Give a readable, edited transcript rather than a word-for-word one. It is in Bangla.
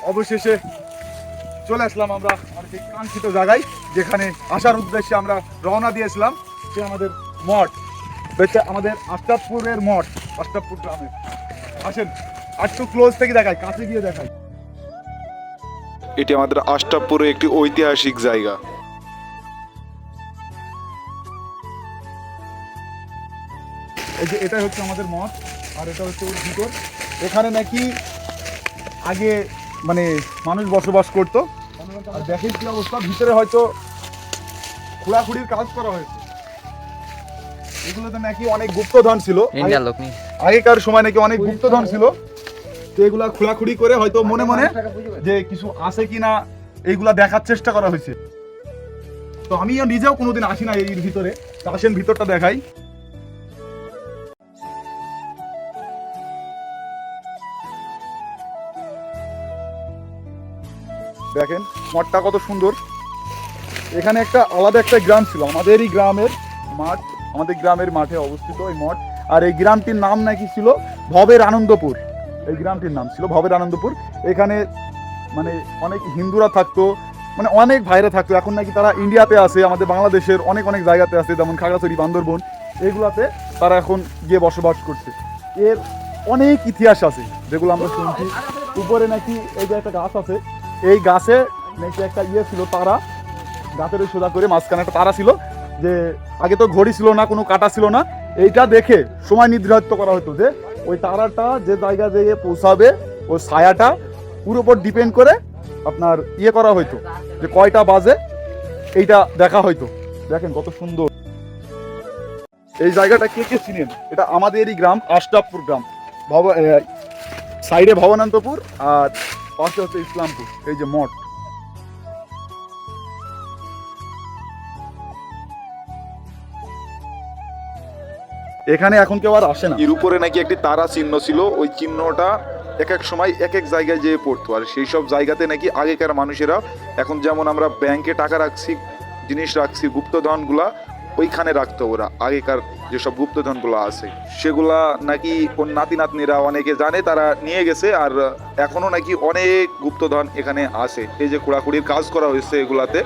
অবশেষে চলে আসলাম আমরা আর কি কাঙ্ক্ষিত জায়গায়, যেখানে আসার উদ্দেশ্যে আমরা রওনা দিয়েছিলাম। সে আমাদের মঠ, আমাদের আশরাফপুরের মঠ, আশরাফপুর গ্রামের। আসেন একটু ক্লোজ থেকে দেখাই, কাছে গিয়ে দেখাই। এটি আমাদের আশরাফপুরে একটি ঐতিহাসিক জায়গা। এই যে এটাই হচ্ছে আমাদের মঠ, আর এটা হচ্ছে ওর ভিতর। এখানে নাকি আগে মানে মানুষ বসবাস করতো। আর দেখেন কি অবস্থা, ভিতরে হয়তো খোঁড়াখুড়ির কাজ করা হয়েছে। এগুলোতে নাকি অনেক গুপ্তধন ছিল, আগেকার সময় নাকি অনেক গুপ্তধন ছিল। তো এগুলা খোঁড়াখুড়ি করে হয়তো মনে মনে যে কিছু আছে কিনা এইগুলা দেখার চেষ্টা করা হয়েছে। তো আমিও নিজেও কোনোদিন আসি না এর ভিতরে। তো আসেন ভিতরটা দেখাই। দেখেন মঠটা কত সুন্দর। এখানে একটা আলাদা একটা গ্রাম ছিল, আমাদেরই গ্রামের মাঠ, আমাদের গ্রামের মাঠে অবস্থিত এই মঠ। আর এই গ্রামটির নাম নাকি ছিল ভবের আনন্দপুর। এই গ্রামটির নাম ছিল ভবের আনন্দপুর। এখানে মানে অনেক হিন্দুরা থাকতো, মানে অনেক ভাইরা থাকতো। এখন নাকি তারা ইন্ডিয়াতে আছে, আমাদের বাংলাদেশের অনেক অনেক জায়গাতে আছে, যেমন খাগড়াছড়ি, বান্দরবন, এইগুলাতে তারা এখন গিয়ে বসবাস করছে। এর অনেক ইতিহাস আছে যেগুলো আমরা শুনছি। উপরে নাকি এই যে একটা গাছ আছে, এই গাছে নাকি একটা ইয়ে ছিল, তারা, গাছের সোজা করে মাঝখানে একটা তারা ছিল। যে আগে তো ঘড়ি ছিল না, কোনো কাটা ছিল না, এইটা দেখে সময় নির্ধারিত করা হতো যে ওই তারাটা যে জায়গা যেয়ে পৌঁছাবে, ওই ছায়াটা পুরো উপর ডিপেন্ড করে আপনার ইয়ে করা হইতো, যে কয়টা বাজে এইটা দেখা হইতো। দেখেন কত সুন্দর এই জায়গাটা। কে কে চিনেন? এটা আমাদেরই গ্রাম, আশরাফপুর গ্রাম। সাইডে ভবানন্দপুর আর পাশে হচ্ছে ইসলামপুর। এই যে মঠ, এখানে এখন কেউ আর আসে না। এর উপরে নাকি একটি তারা চিহ্ন ছিল, ওই চিহ্নটা এক এক সময় এক এক জায়গায় যেয়ে পড়তো। আর সেই সব জায়গাতে নাকি আগেকার মানুষেরা, এখন যেমন আমরা ব্যাংকে টাকা রাখছি, জিনিস রাখছি, গুপ্তধনগুলা ওইখানে রাখতো ওরা। আগেকার যেসব গুপ্তধনগুলো আছে সেগুলা নাকি ওর নাতি নাতনিরা অনেকে জানে, তারা নিয়ে গেছে। আর এখনো নাকি অনেক গুপ্তধন এখানে আছে। এই যে খোঁড়াখুড়ির কাজ করা হয়েছে এগুলাতে।